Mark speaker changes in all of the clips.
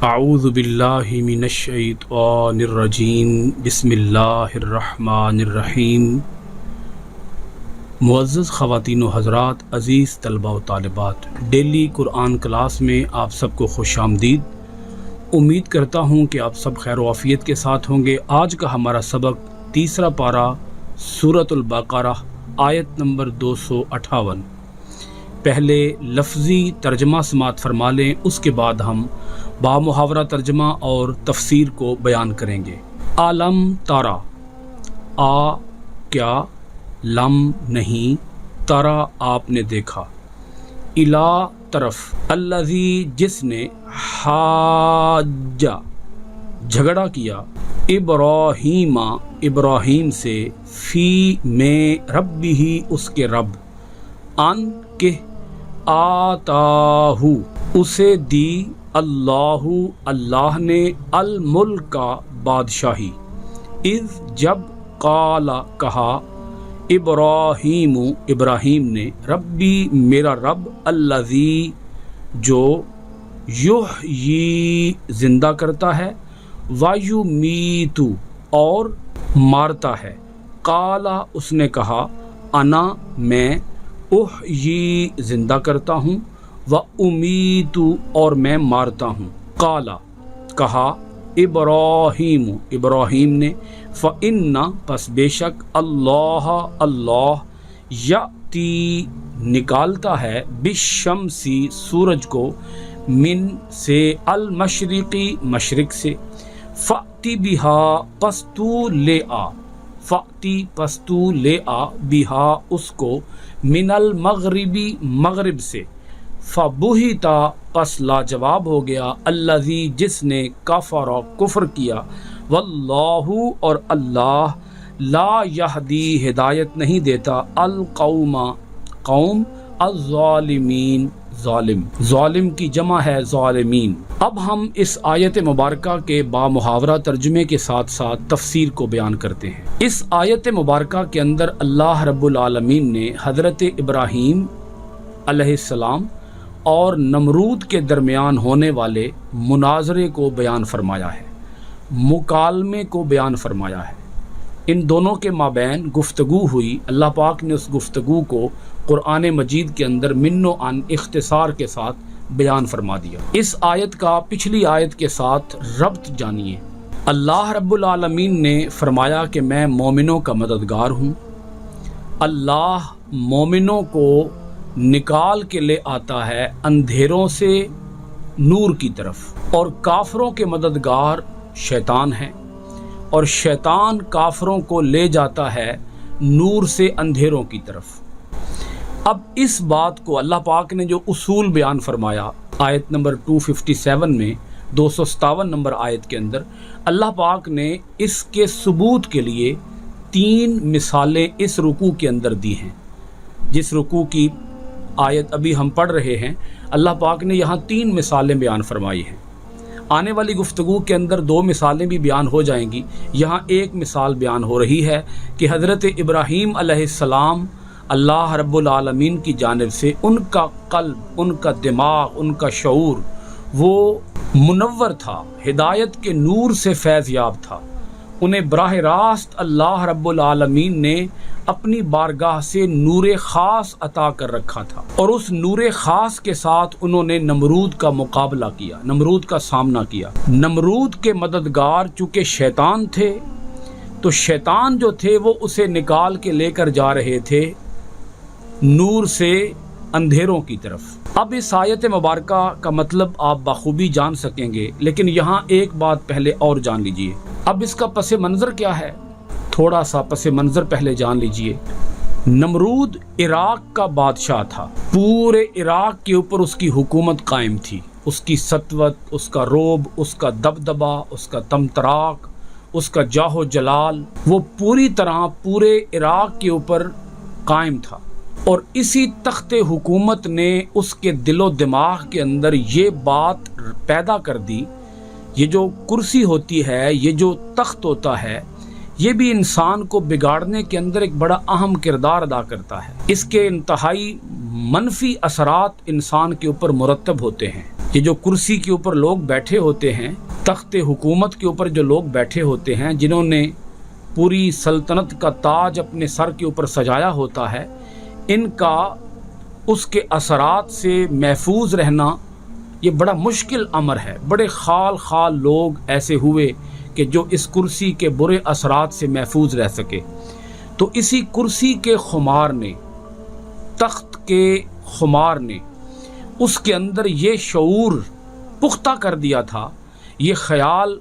Speaker 1: اعوذ باللہ من الشیطان الرجیم بسم اللہ الرحمن الرحیم۔ معزز خواتین و حضرات، عزیز طلباء و طالبات، ڈیلی قرآن کلاس میں آپ سب کو خوش آمدید۔ امید کرتا ہوں کہ آپ سب خیر و عافیت کے ساتھ ہوں گے۔ آج کا ہمارا سبق تیسرا پارہ سورۃ البقرہ آیت نمبر 258۔ پہلے لفظی ترجمہ سماعت فرما لیں، اس کے بعد ہم با محاورہ ترجمہ اور تفسیر کو بیان کریں گے۔ علم تارا، آ کیا، لم نہیں، تارا آپ نے دیکھا، الا طرف، الذی جس نے، حاجہ جھگڑا کیا، ابراہیم ابراہیم سے، فی میں ربہ اس کے رب، ان کہ آتاہو اسے دی، اللہ اللہ نے، الملک کا بادشاہی، اذ جب، قال کہا، ابراہیم ابراہیم نے، ربی میرا رب، الذی جو، یحیی زندہ کرتا ہے، ویمیت اور مارتا ہے، قال اس نے کہا، انا میں، احیی زندہ کرتا ہوں، و امیت اور میں مارتا ہوں، قال کہا، ابراہیم ابراہیم نے، فإن پس بے شک، اللہ اللہ، یأتی نکالتا ہے، بالشمسی سورج کو، من سے، المشرقی مشرق سے، فأتی بہا پس تو لے آ، فأتی پس تو لے آ، بہا اس کو، من المغربی مغرب سے، فبہتا پس لاجواب ہو گیا، الذی جس نے، کفر کفر کیا، واللہ اور اللہ، لا یہدی ہدایت نہیں دیتا، القوم قوم، الظالمین ظالم، ظالم کی جمع ہے ظالمین۔ اب ہم اس آیت مبارکہ کے با محاورہ ترجمے کے ساتھ ساتھ تفسیر کو بیان کرتے ہیں۔ اس آیت مبارکہ کے اندر اللہ رب العالمین نے حضرت ابراہیم علیہ السلام اور نمرود کے درمیان ہونے والے مناظرے کو بیان فرمایا ہے، مکالمے کو بیان فرمایا ہے۔ ان دونوں کے مابین گفتگو ہوئی، اللہ پاک نے اس گفتگو کو قرآن مجید کے اندر من و عن اختصار کے ساتھ بیان فرما دیا۔ اس آیت کا پچھلی آیت کے ساتھ ربط جانیے۔ اللہ رب العالمین نے فرمایا کہ میں مومنوں کا مددگار ہوں، اللہ مومنوں کو نکال کے لے آتا ہے اندھیروں سے نور کی طرف، اور کافروں کے مددگار شیطان ہیں، اور شیطان کافروں کو لے جاتا ہے نور سے اندھیروں کی طرف۔ اب اس بات کو اللہ پاک نے جو اصول بیان فرمایا آیت نمبر 257 میں، 257 نمبر آیت کے اندر، اللہ پاک نے اس کے ثبوت کے لیے 3 مثالیں اس رکوع کے اندر دی ہیں۔ جس رکوع کی آیت ابھی ہم پڑھ رہے ہیں، اللہ پاک نے یہاں 3 مثالیں بیان فرمائی ہیں۔ آنے والی گفتگو کے اندر 2 مثالیں بھی بیان ہو جائیں گی۔ یہاں ایک مثال بیان ہو رہی ہے کہ حضرت ابراہیم علیہ السلام، اللہ رب العالمین کی جانب سے ان کا قلب، ان کا دماغ، ان کا شعور وہ منور تھا، ہدایت کے نور سے فیض یاب تھا۔ انہیں براہ راست اللہ رب العالمین نے اپنی بارگاہ سے نور خاص عطا کر رکھا تھا، اور اس نور خاص کے ساتھ انہوں نے نمرود کا مقابلہ کیا، نمرود کا سامنا کیا۔ نمرود کے مددگار چونکہ شیطان تھے، تو شیطان جو تھے وہ اسے نکال کے لے کر جا رہے تھے نور سے اندھیروں کی طرف۔ اب اس آیت مبارکہ کا مطلب آپ بخوبی جان سکیں گے، لیکن یہاں ایک بات پہلے اور جان لیجئے۔ اب اس کا پس منظر کیا ہے، تھوڑا سا پس منظر پہلے جان لیجئے۔ نمرود عراق کا بادشاہ تھا، پورے عراق کے اوپر اس کی حکومت قائم تھی، اس کی سطوت، اس کا روب، اس کا دبدبہ، اس کا تمطراق، اس کا جاہ و جلال، وہ پوری طرح پورے عراق کے اوپر قائم تھا۔ اور اسی تخت حکومت نے اس کے دل و دماغ کے اندر یہ بات پیدا کر دی، یہ جو کرسی ہوتی ہے، یہ جو تخت ہوتا ہے، یہ بھی انسان کو بگاڑنے کے اندر ایک بڑا اہم کردار ادا کرتا ہے۔ اس کے انتہائی منفی اثرات انسان کے اوپر مرتب ہوتے ہیں۔ یہ جو کرسی کے اوپر لوگ بیٹھے ہوتے ہیں، تخت حکومت کے اوپر جو لوگ بیٹھے ہوتے ہیں، جنہوں نے پوری سلطنت کا تاج اپنے سر کے اوپر سجایا ہوتا ہے، ان کا اس کے اثرات سے محفوظ رہنا یہ بڑا مشکل امر ہے۔ بڑے خال لوگ ایسے ہوئے کہ جو اس کرسی کے برے اثرات سے محفوظ رہ سکے۔ تو اسی کرسی کے خمار نے، تخت کے خمار نے اس کے اندر یہ شعور پختہ کر دیا تھا، یہ خیال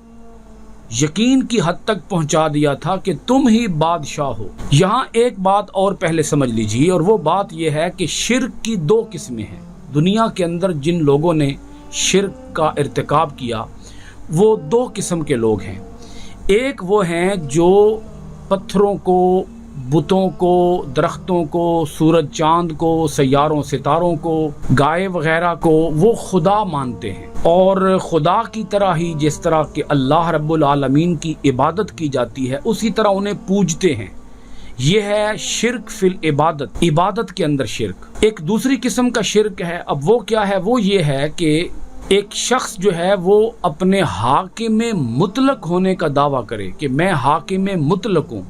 Speaker 1: یقین کی حد تک پہنچا دیا تھا کہ تم ہی بادشاہ ہو۔ یہاں ایک بات اور پہلے سمجھ لیجیے، اور وہ بات یہ ہے کہ شرک کی دو قسمیں ہیں۔ دنیا کے اندر جن لوگوں نے شرک کا ارتکاب کیا وہ دو قسم کے لوگ ہیں۔ ایک وہ ہیں جو پتھروں کو، بتوں کو، درختوں کو، سورج چاند کو، سیاروں ستاروں کو، گائے وغیرہ کو وہ خدا مانتے ہیں، اور خدا کی طرح ہی جس طرح کہ اللہ رب العالمین کی عبادت کی جاتی ہے اسی طرح انہیں پوجتے ہیں۔ یہ ہے شرک فی العبادت، عبادت کے اندر شرک۔ ایک دوسری قسم کا شرک ہے، اب وہ کیا ہے؟ وہ یہ ہے کہ ایک شخص جو ہے وہ اپنے حاکم مطلق ہونے کا دعویٰ کرے کہ میں حاکم مطلق ہوں،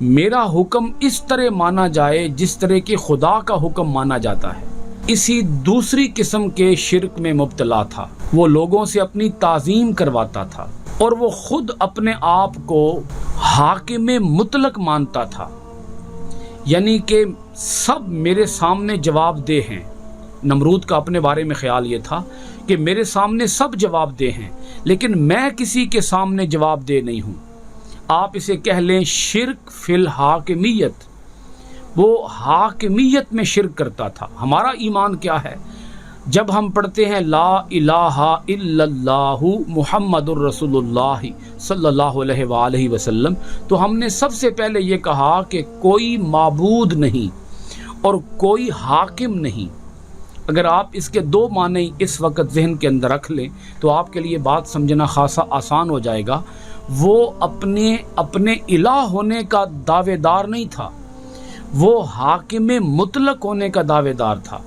Speaker 1: میرا حکم اس طرح مانا جائے جس طرح کہ خدا کا حکم مانا جاتا ہے۔ اسی دوسری قسم کے شرک میں مبتلا تھا۔ وہ لوگوں سے اپنی تعظیم کرواتا تھا اور وہ خود اپنے آپ کو حاکم مطلق مانتا تھا، یعنی کہ سب میرے سامنے جواب دہ ہیں۔ نمرود کا اپنے بارے میں خیال یہ تھا کہ میرے سامنے سب جواب دہ ہیں لیکن میں کسی کے سامنے جواب دہ نہیں ہوں۔ آپ اسے کہہ لیں شرک فی الحاکمیت۔ وہ حاکمیت میں شرک کرتا تھا۔ ہمارا ایمان کیا ہے؟ جب ہم پڑھتے ہیں لا الہ الا اللہ محمد الرسول اللہ صلی اللہ علیہ وآلہ وسلم، تو ہم نے سب سے پہلے یہ کہا کہ کوئی معبود نہیں اور کوئی حاکم نہیں۔ اگر آپ اس کے دو معنی اس وقت ذہن کے اندر رکھ لیں تو آپ کے لیے بات سمجھنا خاصا آسان ہو جائے گا۔ وہ اپنے الہ ہونے کا دعوے دار نہیں تھا، وہ حاکم مطلق ہونے کا دعوے دار تھا۔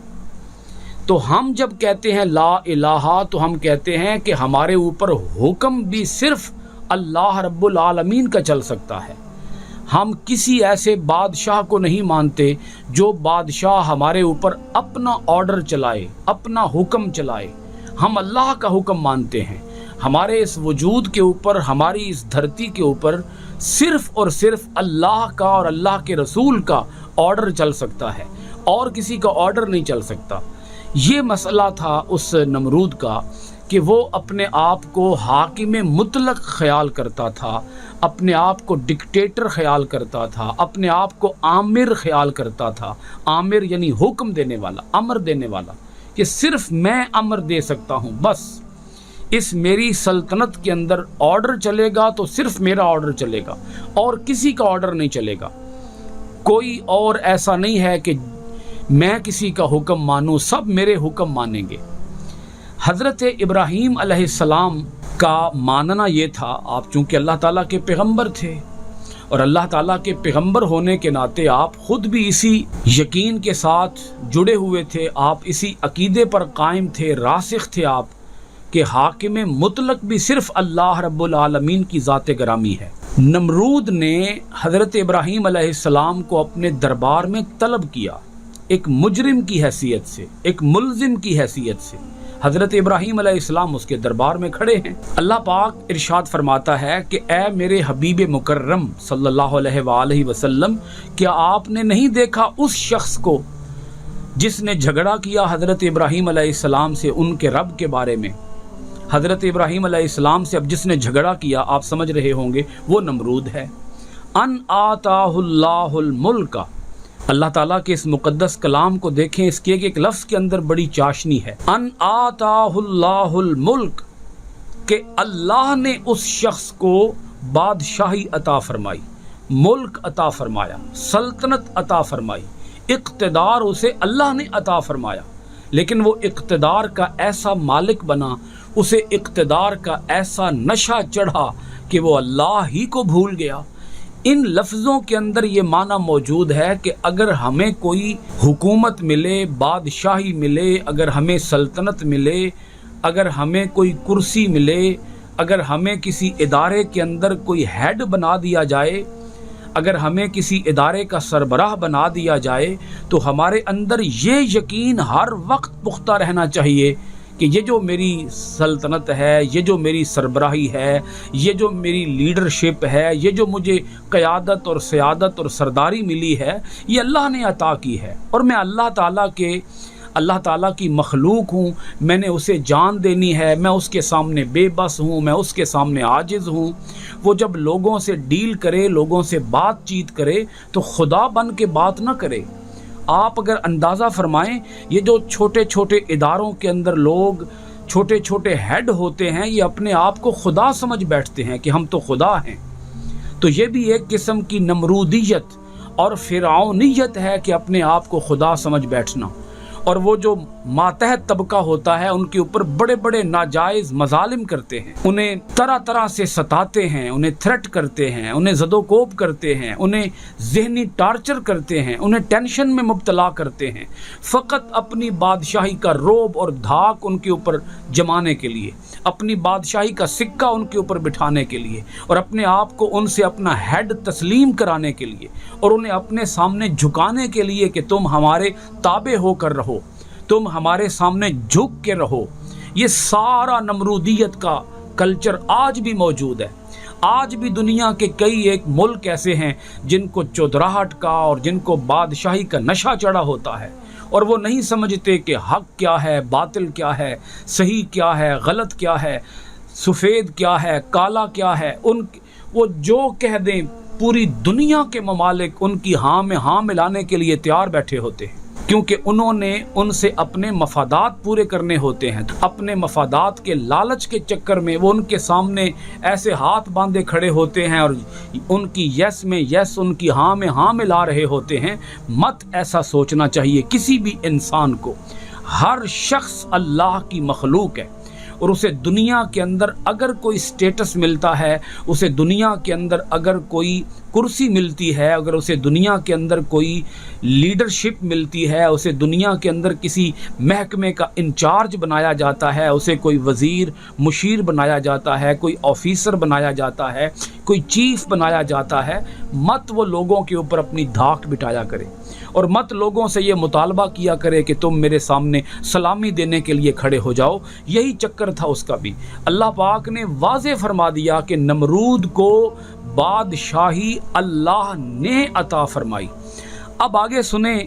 Speaker 1: تو ہم جب کہتے ہیں لا الہ تو ہم کہتے ہیں کہ ہمارے اوپر حکم بھی صرف اللہ رب العالمین کا چل سکتا ہے۔ ہم کسی ایسے بادشاہ کو نہیں مانتے جو بادشاہ ہمارے اوپر اپنا آرڈر چلائے، اپنا حکم چلائے۔ ہم اللہ کا حکم مانتے ہیں۔ ہمارے اس وجود کے اوپر، ہماری اس دھرتی کے اوپر صرف اور صرف اللہ کا اور اللہ کے رسول کا آرڈر چل سکتا ہے، اور کسی کا آرڈر نہیں چل سکتا۔ یہ مسئلہ تھا اس نمرود کا کہ وہ اپنے آپ کو حاکم مطلق خیال کرتا تھا، اپنے آپ کو ڈکٹیٹر خیال کرتا تھا، اپنے آپ کو آمر خیال کرتا تھا۔ آمر یعنی حکم دینے والا، امر دینے والا، کہ صرف میں امر دے سکتا ہوں، بس اس میری سلطنت کے اندر آرڈر چلے گا تو صرف میرا آرڈر چلے گا اور کسی کا آرڈر نہیں چلے گا۔ کوئی اور ایسا نہیں ہے کہ میں کسی کا حکم مانوں، سب میرے حکم مانیں گے۔ حضرت ابراہیم علیہ السلام کا ماننا یہ تھا، آپ چونکہ اللہ تعالیٰ کے پیغمبر تھے اور اللہ تعالیٰ کے پیغمبر ہونے کے ناطے آپ خود بھی اسی یقین کے ساتھ جڑے ہوئے تھے، آپ اسی عقیدے پر قائم تھے، راسخ تھے آپ، کہ حاکم مطلق بھی صرف اللہ رب العالمین کی ذات گرامی ہے۔ نمرود نے حضرت ابراہیم علیہ السلام کو اپنے دربار میں طلب کیا، ایک مجرم کی حیثیت سے، ایک ملزم کی حیثیت سے۔ حضرت ابراہیم علیہ السلام اس کے دربار میں کھڑے ہیں۔ اللہ پاک ارشاد فرماتا ہے کہ اے میرے حبیب مکرم صلی اللہ علیہ وآلہ وسلم، کیا آپ نے نہیں دیکھا اس شخص کو جس نے جھگڑا کیا حضرت ابراہیم علیہ السلام سے ان کے رب کے بارے میں؟ حضرت ابراہیم علیہ السلام سے اب جس نے جھگڑا کیا، آپ سمجھ رہے ہوں گے، وہ نمرود ہے۔ ان آتاہ اللہ الملک، اللہ تعالیٰ کے اس مقدس کلام کو دیکھیں، اس کے ایک لفظ کے اندر بڑی چاشنی ہے۔ ان آتاہ اللہ الملک، کہ اللہ نے اس شخص کو بادشاہی عطا فرمائی، ملک عطا فرمایا، سلطنت عطا فرمائی، اقتدار اسے اللہ نے عطا فرمایا، لیکن وہ اقتدار کا ایسا مالک بنا، اسے اقتدار کا ایسا نشہ چڑھا کہ وہ اللہ ہی کو بھول گیا۔ ان لفظوں کے اندر یہ معنی موجود ہے کہ اگر ہمیں کوئی حکومت ملے، بادشاہی ملے، اگر ہمیں سلطنت ملے، اگر ہمیں کوئی کرسی ملے، اگر ہمیں کسی ادارے کے اندر کوئی ہیڈ بنا دیا جائے، اگر ہمیں کسی ادارے کا سربراہ بنا دیا جائے، تو ہمارے اندر یہ یقین ہر وقت پختہ رہنا چاہیے کہ یہ جو میری سلطنت ہے، یہ جو میری سربراہی ہے، یہ جو میری لیڈرشپ ہے، یہ جو مجھے قیادت اور سیادت اور سرداری ملی ہے، یہ اللہ نے عطا کی ہے، اور میں اللہ تعالیٰ کی مخلوق ہوں، میں نے اسے جان دینی ہے، میں اس کے سامنے بے بس ہوں، میں اس کے سامنے عاجز ہوں۔ وہ جب لوگوں سے ڈیل کرے، لوگوں سے بات چیت کرے، تو خدا بن کے بات نہ کرے۔ آپ اگر اندازہ فرمائیں، یہ جو چھوٹے چھوٹے اداروں کے اندر لوگ چھوٹے چھوٹے ہیڈ ہوتے ہیں، یہ اپنے آپ کو خدا سمجھ بیٹھتے ہیں کہ ہم تو خدا ہیں۔ تو یہ بھی ایک قسم کی نمرودیت اور فرعونیت ہے کہ اپنے آپ کو خدا سمجھ بیٹھنا۔ اور وہ جو ماتحت طبقہ ہوتا ہے، ان کے اوپر بڑے بڑے ناجائز مظالم کرتے ہیں، انہیں طرح طرح سے ستاتے ہیں، انہیں تھریٹ کرتے ہیں، انہیں زد و کوب کرتے ہیں، انہیں ذہنی ٹارچر کرتے ہیں، انہیں ٹینشن میں مبتلا کرتے ہیں، فقط اپنی بادشاہی کا روب اور دھاک ان کے اوپر جمانے کے لیے، اپنی بادشاہی کا سکہ ان کے اوپر بٹھانے کے لیے، اور اپنے آپ کو ان سے اپنا ہیڈ تسلیم کرانے کے لیے، اور انہیں اپنے سامنے جھکانے کے لیے کہ تم ہمارے تابع ہو کر رہو، تم ہمارے سامنے جھک کے رہو۔ یہ سارا نمرودیت کا کلچر آج بھی موجود ہے۔ آج بھی دنیا کے کئی ایک ملک ایسے ہیں جن کو چودراہٹ کا اور جن کو بادشاہی کا نشہ چڑھا ہوتا ہے، اور وہ نہیں سمجھتے کہ حق کیا ہے، باطل کیا ہے، صحیح کیا ہے، غلط کیا ہے، سفید کیا ہے، کالا کیا ہے۔ وہ جو کہہ دیں، پوری دنیا کے ممالک ان کی ہاں میں ہاں ملانے کے لیے تیار بیٹھے ہوتے ہیں، کیونکہ انہوں نے ان سے اپنے مفادات پورے کرنے ہوتے ہیں۔ اپنے مفادات کے لالچ کے چکر میں وہ ان کے سامنے ایسے ہاتھ باندھے کھڑے ہوتے ہیں اور ان کی یس میں یس، ان کی ہاں میں ہاں ملا رہے ہوتے ہیں۔ مت ایسا سوچنا چاہیے کسی بھی انسان کو۔ ہر شخص اللہ کی مخلوق ہے، اور اسے دنیا کے اندر اگر کوئی سٹیٹس ملتا ہے، اسے دنیا کے اندر اگر کوئی کرسی ملتی ہے، اگر اسے دنیا کے اندر کوئی لیڈرشپ ملتی ہے، اسے دنیا کے اندر کسی محکمے کا انچارج بنایا جاتا ہے، اسے کوئی وزیر مشیر بنایا جاتا ہے، کوئی آفیسر بنایا جاتا ہے، کوئی چیف بنایا جاتا ہے، مت وہ لوگوں کے اوپر اپنی دھاک بٹھایا کرے، اور مت لوگوں سے یہ مطالبہ کیا کرے کہ تم میرے سامنے سلامی دینے کے لیے کھڑے ہو جاؤ۔ یہی چکر تھا اس کا بھی۔ اللہ پاک نے واضح فرما دیا کہ نمرود کو بادشاہی اللہ نے عطا فرمائی۔ اب آگے سنیں،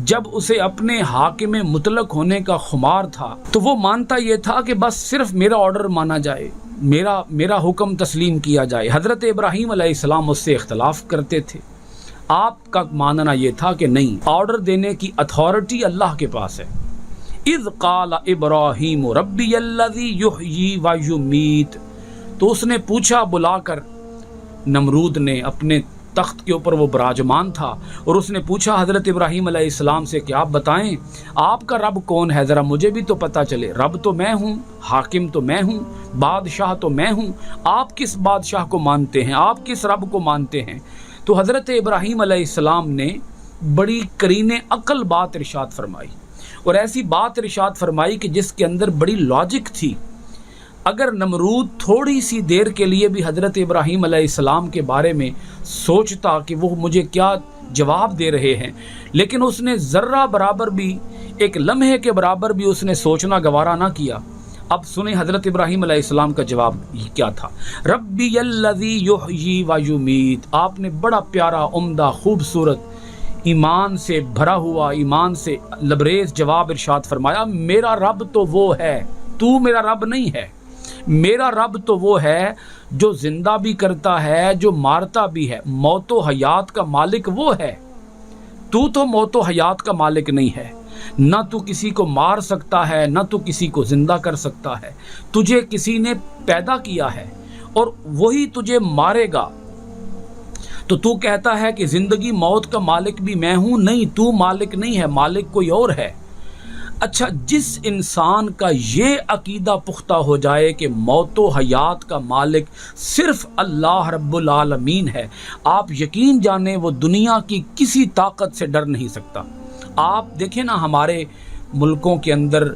Speaker 1: جب اسے اپنے حاکم مطلق ہونے کا خمار تھا تو وہ مانتا یہ تھا کہ بس صرف میرا آرڈر مانا جائے، میرا حکم تسلیم کیا جائے۔ حضرت ابراہیم علیہ السلام اس سے اختلاف کرتے تھے۔ آپ کا ماننا یہ تھا کہ نہیں، آرڈر دینے کی اتھارٹی اللہ کے پاس ہے۔ اذ قال ابراہیم ربی الذی یحیی و یمیت، تو اس نے پوچھا بلا کر، نمرود نے اپنے تخت کے اوپر وہ براجمان تھا، اور اس نے پوچھا حضرت ابراہیم علیہ السلام سے کہ آپ بتائیں آپ کا رب کون ہے، ذرا مجھے بھی تو پتہ چلے۔ رب تو میں ہوں، حاکم تو میں ہوں، بادشاہ تو میں ہوں، آپ کس بادشاہ کو مانتے ہیں، آپ کس رب کو مانتے ہیں؟ تو حضرت ابراہیم علیہ السلام نے بڑی قرین عقل بات ارشاد فرمائی، اور ایسی بات ارشاد فرمائی کہ جس کے اندر بڑی لاجک تھی۔ اگر نمرود تھوڑی سی دیر کے لیے بھی حضرت ابراہیم علیہ السلام کے بارے میں سوچتا کہ وہ مجھے کیا جواب دے رہے ہیں، لیکن اس نے ذرہ برابر بھی، ایک لمحے کے برابر بھی اس نے سوچنا گوارا نہ کیا۔ اب سنیں حضرت ابراہیم علیہ السلام کا جواب کیا تھا۔ ربی الذی یحیی و یمیت، آپ نے بڑا پیارا، عمدہ، خوبصورت، ایمان سے بھرا ہوا، ایمان سے لبریز جواب ارشاد فرمایا، میرا رب تو وہ ہے، تو میرا رب نہیں ہے۔ میرا رب تو وہ ہے جو زندہ بھی کرتا ہے، جو مارتا بھی ہے، موت و حیات کا مالک وہ ہے۔ تو موت و حیات کا مالک نہیں ہے، نہ تو کسی کو مار سکتا ہے، نہ تو کسی کو زندہ کر سکتا ہے۔ تجھے کسی نے پیدا کیا ہے اور وہی تجھے مارے گا، تو تو کہتا ہے کہ زندگی موت کا مالک بھی میں ہوں؟ نہیں، تو مالک نہیں ہے، مالک کوئی اور ہے۔ اچھا، جس انسان کا یہ عقیدہ پختہ ہو جائے کہ موت و حیات کا مالک صرف اللہ رب العالمین ہے، آپ یقین جانیں وہ دنیا کی کسی طاقت سے ڈر نہیں سکتا۔ آپ دیکھیں نا، ہمارے ملکوں کے اندر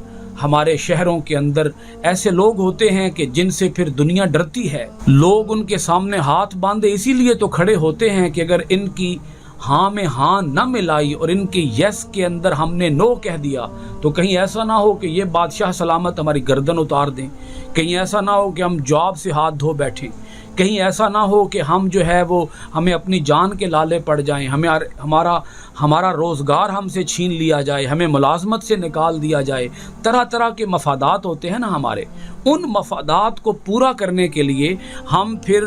Speaker 1: ہمارے شہروں کے اندر ایسے لوگ ہوتے ہیں کہ جن سے پھر دنیا ڈرتی ہے. لوگ ان کے سامنے ہاتھ باندھے اسی لیے تو کھڑے ہوتے ہیں کہ اگر ان کی ہاں میں ہاں نہ ملائی اور ان کے یس کے اندر ہم نے نو کہہ دیا تو کہیں ایسا نہ ہو کہ یہ بادشاہ سلامت ہماری گردن اتار دیں، کہیں ایسا نہ ہو کہ ہم جواب سے ہاتھ دھو بیٹھیں، کہیں ایسا نہ ہو کہ ہم جو ہے وہ ہمیں اپنی جان کے لالے پڑ جائیں، ہمارا روزگار ہم سے چھین لیا جائے، ہمیں ملازمت سے نکال دیا جائے. طرح طرح کے مفادات ہوتے ہیں نا ہمارے، ان مفادات کو پورا کرنے کے لیے ہم پھر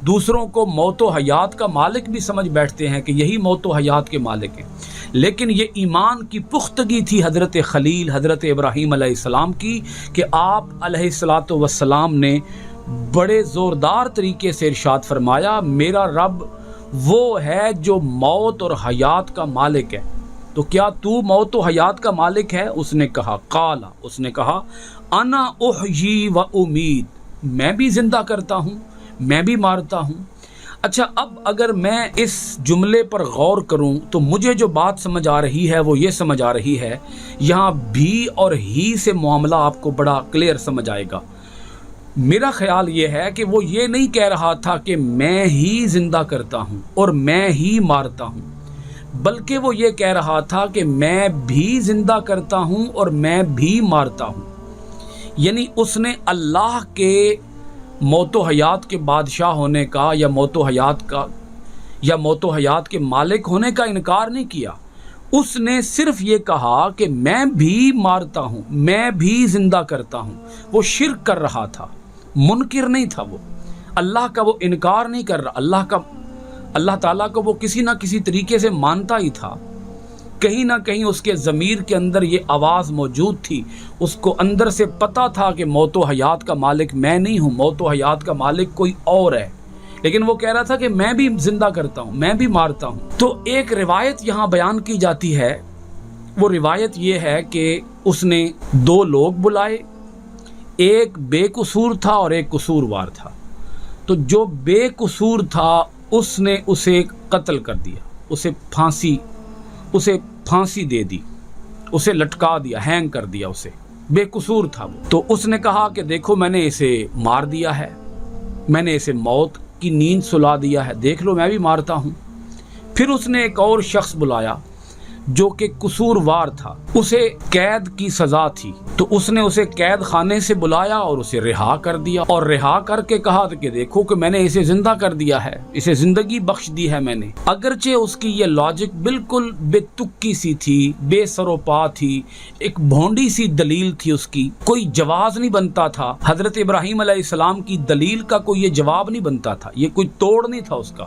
Speaker 1: دوسروں کو موت و حیات کا مالک بھی سمجھ بیٹھتے ہیں کہ یہی موت و حیات کے مالک ہیں. لیکن یہ ایمان کی پختگی تھی حضرت خلیل حضرت ابراہیم علیہ السلام کی کہ آپ علیہ الصلاۃ والسلام نے بڑے زوردار طریقے سے ارشاد فرمایا میرا رب وہ ہے جو موت اور حیات کا مالک ہے. تو کیا تو موت و حیات کا مالک ہے؟ اس نے کہا قال، اس نے کہا انا احیی و امید، میں بھی زندہ کرتا ہوں میں بھی مارتا ہوں. اچھا، اب اگر میں اس جملے پر غور کروں تو مجھے جو بات سمجھ آ رہی ہے وہ یہ سمجھ آ رہی ہے، یہاں بھی اور ہی سے معاملہ آپ کو بڑا کلیئر سمجھ آئے گا. میرا خیال یہ ہے کہ وہ یہ نہیں کہہ رہا تھا کہ میں ہی زندہ کرتا ہوں اور میں ہی مارتا ہوں، بلکہ وہ یہ کہہ رہا تھا کہ میں بھی زندہ کرتا ہوں اور میں بھی مارتا ہوں. یعنی اس نے اللہ کے موت و حیات کے بادشاہ ہونے کا یا موت و حیات کے مالک ہونے کا انکار نہیں کیا. اس نے صرف یہ کہا کہ میں بھی مارتا ہوں میں بھی زندہ کرتا ہوں. وہ شرک کر رہا تھا، منکر نہیں تھا، وہ اللہ کا وہ انکار نہیں کر رہا، اللہ تعالیٰ کو وہ کسی نہ کسی طریقے سے مانتا ہی تھا. کہیں نہ کہیں اس کے ضمیر کے اندر یہ آواز موجود تھی، اس کو اندر سے پتا تھا کہ موت و حیات کا مالک میں نہیں ہوں، موت و حیات کا مالک کوئی اور ہے. لیکن وہ کہہ رہا تھا کہ میں بھی زندہ کرتا ہوں میں بھی مارتا ہوں. تو ایک روایت یہاں بیان کی جاتی ہے، وہ روایت یہ ہے کہ اس نے دو لوگ بلائے، ایک بے قصور تھا اور ایک قصوروار تھا. تو جو بے قصور تھا اس نے اسے قتل کر دیا، اسے پھانسی دے دی، اسے لٹکا دیا، ہینگ کر دیا. اسے بے قصور تھا وہ. تو اس نے کہا کہ دیکھو میں نے اسے مار دیا ہے، میں نے اسے موت کی نیند سلا دیا ہے، دیکھ لو میں بھی مارتا ہوں. پھر اس نے ایک اور شخص بلایا جو کہ قصوروار تھا، اسے قید کی سزا تھی، تو اس نے اسے قید خانے سے بلایا اور اسے رہا کر دیا، اور رہا کر کے کہا کہ دیکھو کہ میں نے اسے زندہ کر دیا ہے، اسے زندگی بخش دی ہے میں نے. اگرچہ اس کی یہ لاجک بالکل بے تکی سی تھی، بے سر و پا تھی، ایک بھونڈی سی دلیل تھی، اس کی کوئی جواز نہیں بنتا تھا. حضرت ابراہیم علیہ السلام کی دلیل کا کوئی یہ جواب نہیں بنتا تھا، یہ کوئی توڑ نہیں تھا اس کا.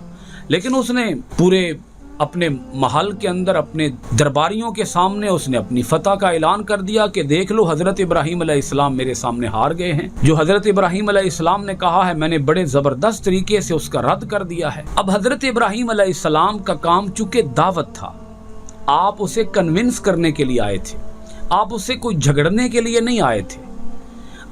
Speaker 1: لیکن اس نے پورے اپنے محل کے اندر اپنے درباریوں کے سامنے اس نے اپنی فتح کا اعلان کر دیا کہ دیکھ لو حضرت ابراہیم علیہ السلام میرے سامنے ہار گئے ہیں. جو حضرت ابراہیم علیہ السلام نے کہا ہے میں نے بڑے زبردست طریقے سے اس کا رد کر دیا ہے. اب حضرت ابراہیم علیہ السلام کا کام چونکہ دعوت تھا، آپ اسے کنونس کرنے کے لیے آئے تھے، آپ اسے کوئی جھگڑنے کے لیے نہیں آئے تھے.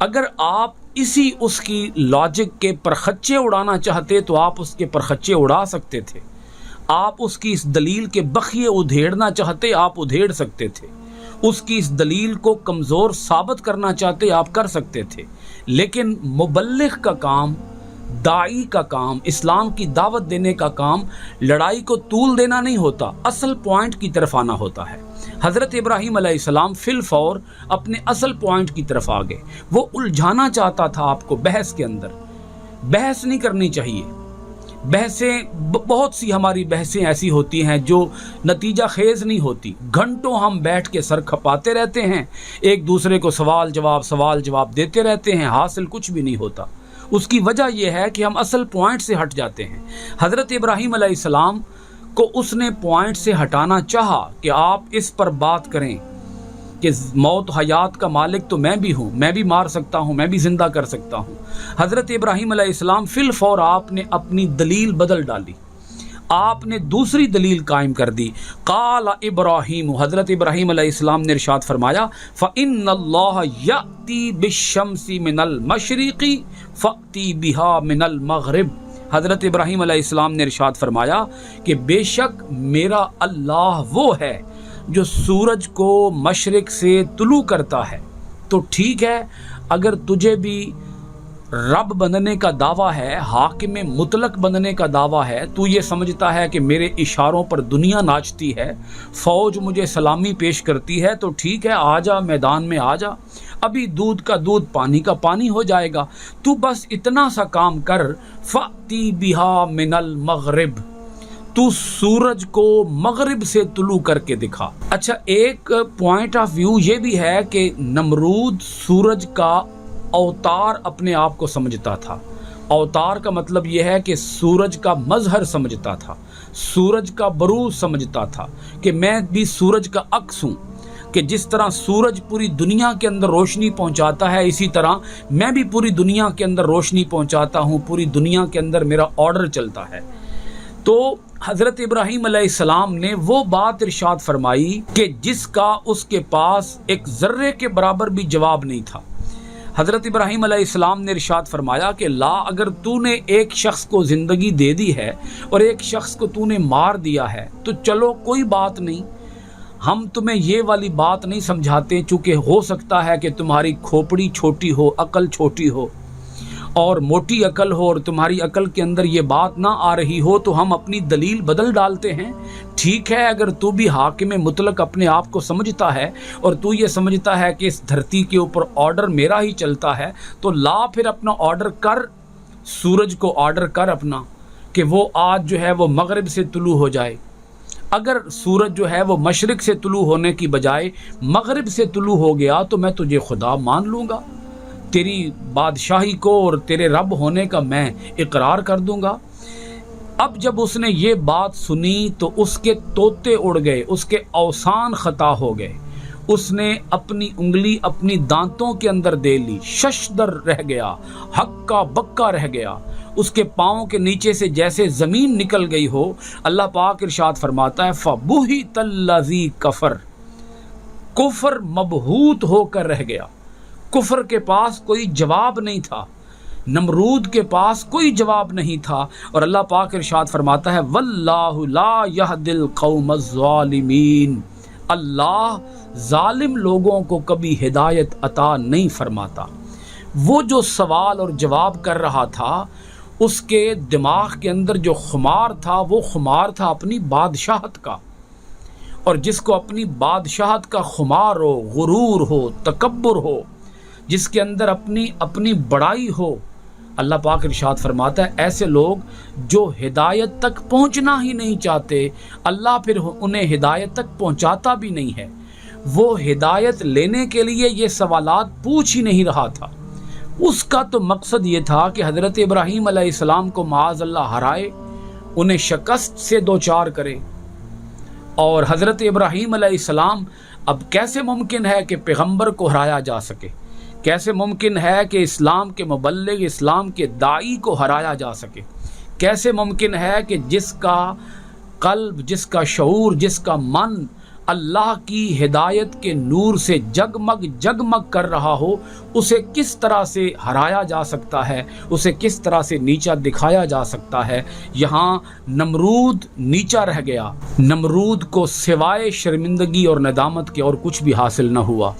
Speaker 1: اگر آپ اس کی لاجک کے پرخچے اڑانا چاہتے تو آپ اس کے پرخچے اڑا سکتے تھے، آپ اس کی اس دلیل کے بخیے ادھیڑنا چاہتے آپ ادھیڑ سکتے تھے، اس کی اس دلیل کو کمزور ثابت کرنا چاہتے آپ کر سکتے تھے. لیکن مبلغ کا کام، داعی کا کام، اسلام کی دعوت دینے کا کام لڑائی کو طول دینا نہیں ہوتا، اصل پوائنٹ کی طرف آنا ہوتا ہے. حضرت ابراہیم علیہ السلام فی الفور اپنے اصل پوائنٹ کی طرف آ گئے. وہ الجھانا چاہتا تھا آپ کو بحث کے اندر. بحث نہیں کرنی چاہیے. بحثیں بہت سی ہماری بحثیں ایسی ہوتی ہیں جو نتیجہ خیز نہیں ہوتی. گھنٹوں ہم بیٹھ کے سر کھپاتے رہتے ہیں، ایک دوسرے کو سوال جواب دیتے رہتے ہیں، حاصل کچھ بھی نہیں ہوتا. اس کی وجہ یہ ہے کہ ہم اصل پوائنٹ سے ہٹ جاتے ہیں. حضرت ابراہیم علیہ السلام کو اس نے پوائنٹ سے ہٹانا چاہا کہ آپ اس پر بات کریں کہ موت حیات کا مالک تو میں بھی ہوں، میں بھی مار سکتا ہوں، میں بھی زندہ کر سکتا ہوں. حضرت ابراہیم علیہ السلام فی الفور آپ نے اپنی دلیل بدل ڈالی، آپ نے دوسری دلیل قائم کر دی. قال ابراہیم، حضرت ابراہیم علیہ السلام نے ارشاد فرمایا فإن اللہ یأتی بالشمس من المشرق فأتی بها من المغرب. حضرت ابراہیم علیہ السلام نے ارشاد فرمایا کہ بے شک میرا اللہ وہ ہے جو سورج کو مشرق سے طلوع کرتا ہے تو ٹھیک ہے اگر تجھے بھی رب بننے کا دعویٰ ہے، حاکم مطلق بننے کا دعویٰ ہے، تو یہ سمجھتا ہے کہ میرے اشاروں پر دنیا ناچتی ہے، فوج مجھے سلامی پیش کرتی ہے، تو ٹھیک ہے آ جا، میدان میں آ جا، ابھی دودھ کا دودھ پانی کا پانی ہو جائے گا، تو بس اتنا سا کام کر، فَأْتِي بِهَا مِنَ الْمَغْرِبِ، تو سورج کو مغرب سے طلوع کر کے دکھا۔ اچھا، ایک پوائنٹ آف ویو یہ بھی ہے کہ نمرود سورج کا اوتار اپنے آپ کو سمجھتا تھا۔ اوتار کا مطلب یہ ہے کہ سورج کا مظہر سمجھتا تھا، سورج کا بروز سمجھتا تھا کہ میں بھی سورج کا عکس ہوں، کہ جس طرح سورج پوری دنیا کے اندر روشنی پہنچاتا ہے، اسی طرح میں بھی پوری دنیا کے اندر روشنی پہنچاتا ہوں، پوری دنیا کے اندر میرا آرڈر چلتا ہے۔ تو حضرت ابراہیم علیہ السلام نے وہ بات ارشاد فرمائی کہ جس کا اس کے پاس ایک ذرے کے برابر بھی جواب نہیں تھا۔ حضرت ابراہیم علیہ السلام نے ارشاد فرمایا کہ لا، اگر تو نے ایک شخص کو زندگی دے دی ہے اور ایک شخص کو تو نے مار دیا ہے تو چلو کوئی بات نہیں، ہم تمہیں یہ والی بات نہیں سمجھاتے، چونکہ ہو سکتا ہے کہ تمہاری کھوپڑی چھوٹی ہو، عقل چھوٹی ہو اور موٹی عقل ہو، اور تمہاری عقل کے اندر یہ بات نہ آ رہی ہو، تو ہم اپنی دلیل بدل ڈالتے ہیں۔ ٹھیک ہے اگر تو بھی حاکم مطلق اپنے آپ کو سمجھتا ہے اور تو یہ سمجھتا ہے کہ اس دھرتی کے اوپر آرڈر میرا ہی چلتا ہے، تو لا پھر اپنا آرڈر کر، سورج کو آرڈر کر اپنا کہ وہ آج جو ہے وہ مغرب سے طلوع ہو جائے۔ اگر سورج جو ہے وہ مشرق سے طلوع ہونے کی بجائے مغرب سے طلوع ہو گیا تو میں تجھے خدا مان لوں گا، تیری بادشاہی کو اور تیرے رب ہونے کا میں اقرار کر دوں گا۔ اب جب اس نے یہ بات سنی تو اس کے طوطے اڑ گئے، اس کے اوسان خطا ہو گئے، اس نے اپنی انگلی اپنی دانتوں کے اندر دے لی، ششدر رہ گیا، ہکا بکا رہ گیا، اس کے پاؤں کے نیچے سے جیسے زمین نکل گئی ہو۔ اللہ پاک ارشاد فرماتا ہے فَبُہِتَ الَّذِي كَفَرَ، کفر مبہوت ہو کر رہ گیا، کفر کے پاس کوئی جواب نہیں تھا، نمرود کے پاس کوئی جواب نہیں تھا۔ اور اللہ پاک ارشاد فرماتا ہے وَاللَّهُ لَا يَهْدِي الْقَوْمَ الظَّالِمِينَ، اللہ ظالم لوگوں کو کبھی ہدایت عطا نہیں فرماتا۔ وہ جو سوال اور جواب کر رہا تھا، اس کے دماغ کے اندر جو خمار تھا وہ خمار تھا اپنی بادشاہت کا، اور جس کو اپنی بادشاہت کا خمار ہو، غرور ہو، تکبر ہو، جس کے اندر اپنی بڑائی ہو، اللہ پاک ارشاد فرماتا ہے ایسے لوگ جو ہدایت تک پہنچنا ہی نہیں چاہتے، اللہ پھر انہیں ہدایت تک پہنچاتا بھی نہیں ہے۔ وہ ہدایت لینے کے لیے یہ سوالات پوچھ ہی نہیں رہا تھا، اس کا تو مقصد یہ تھا کہ حضرت ابراہیم علیہ السلام کو معاذ اللہ ہرائے، انہیں شکست سے دوچار کرے۔ اور حضرت ابراہیم علیہ السلام، اب کیسے ممکن ہے کہ پیغمبر کو ہرایا جا سکے؟ کیسے ممکن ہے کہ اسلام کے مبلغ، اسلام کے داعی کو ہرایا جا سکے؟ کیسے ممکن ہے کہ جس کا قلب، جس کا شعور، جس کا من اللہ کی ہدایت کے نور سے جگمگ جگمگ کر رہا ہو، اسے کس طرح سے ہرایا جا سکتا ہے، اسے کس طرح سے نیچا دکھایا جا سکتا ہے؟ یہاں نمرود نیچا رہ گیا، نمرود کو سوائے شرمندگی اور ندامت کے اور کچھ بھی حاصل نہ ہوا،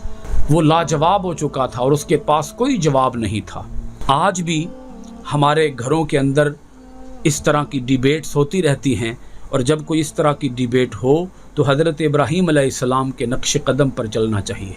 Speaker 1: وہ لاجواب ہو چکا تھا اور اس کے پاس کوئی جواب نہیں تھا۔ آج بھی ہمارے گھروں کے اندر اس طرح کی ڈیبیٹس ہوتی رہتی ہیں، اور جب کوئی اس طرح کی ڈیبیٹ ہو تو حضرت ابراہیم علیہ السلام کے نقش قدم پر چلنا چاہیے۔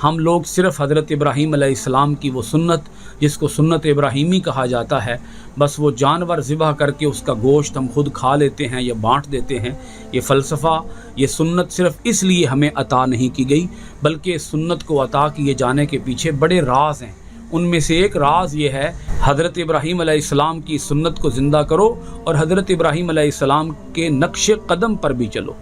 Speaker 1: ہم لوگ صرف حضرت ابراہیم علیہ السلام کی وہ سنت، جس کو سنت ابراہیمی کہا جاتا ہے، بس وہ جانور ذبح کر کے اس کا گوشت ہم خود کھا لیتے ہیں یا بانٹ دیتے ہیں۔ یہ فلسفہ، یہ سنت صرف اس لیے ہمیں عطا نہیں کی گئی، بلکہ اس سنت کو عطا کیے جانے کے پیچھے بڑے راز ہیں۔ ان میں سے ایک راز یہ ہے، حضرت ابراہیم علیہ السلام کی سنت کو زندہ کرو اور حضرت ابراہیم علیہ السلام کے نقش قدم پر بھی چلو۔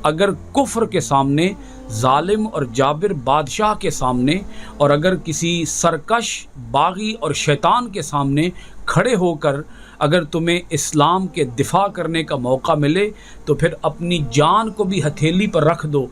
Speaker 1: اگر کفر کے سامنے، ظالم اور جابر بادشاہ کے سامنے، اور اگر کسی سرکش باغی اور شیطان کے سامنے کھڑے ہو کر اگر تمہیں اسلام کے دفاع کرنے کا موقع ملے تو پھر اپنی جان کو بھی ہتھیلی پر رکھ دو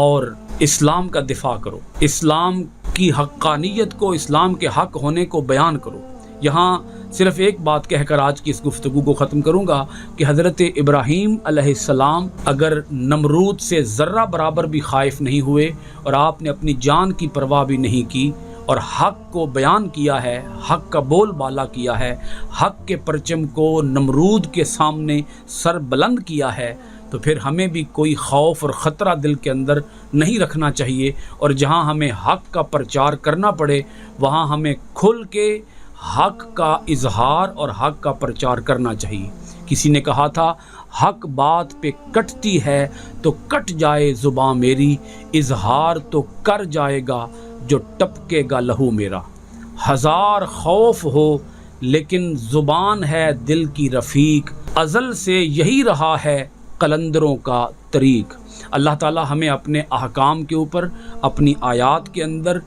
Speaker 1: اور اسلام کا دفاع کرو، اسلام کی حقانیت کو، اسلام کے حق ہونے کو بیان کرو۔ یہاں صرف ایک بات کہہ کر آج کی اس گفتگو کو ختم کروں گا کہ حضرت ابراہیم علیہ السلام اگر نمرود سے ذرہ برابر بھی خائف نہیں ہوئے اور آپ نے اپنی جان کی پرواہ بھی نہیں کی اور حق کو بیان کیا ہے، حق کا بول بالا کیا ہے، حق کے پرچم کو نمرود کے سامنے سر بلند کیا ہے، تو پھر ہمیں بھی کوئی خوف اور خطرہ دل کے اندر نہیں رکھنا چاہیے، اور جہاں ہمیں حق کا پرچار کرنا پڑے وہاں ہمیں کھل کے حق کا اظہار اور حق کا پرچار کرنا چاہیے۔ کسی نے کہا تھا حق بات پہ کٹتی ہے تو کٹ جائے زباں میری، اظہار تو کر جائے گا جو ٹپکے گا لہو میرا۔ ہزار خوف ہو لیکن زبان ہے دل کی رفیق، ازل سے یہی رہا ہے قلندروں کا طریق۔ اللہ تعالی ہمیں اپنے احکام کے اوپر، اپنی آیات کے اندر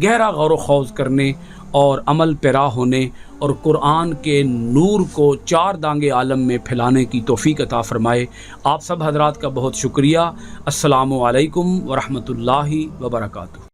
Speaker 1: گہرا غور و خوض کرنے اور عمل پیرا ہونے اور قرآن کے نور کو چار دانگے عالم میں پھیلانے کی توفیق عطا فرمائے۔ آپ سب حضرات کا بہت شکریہ۔ السلام علیکم ورحمۃ اللہ وبرکاتہ۔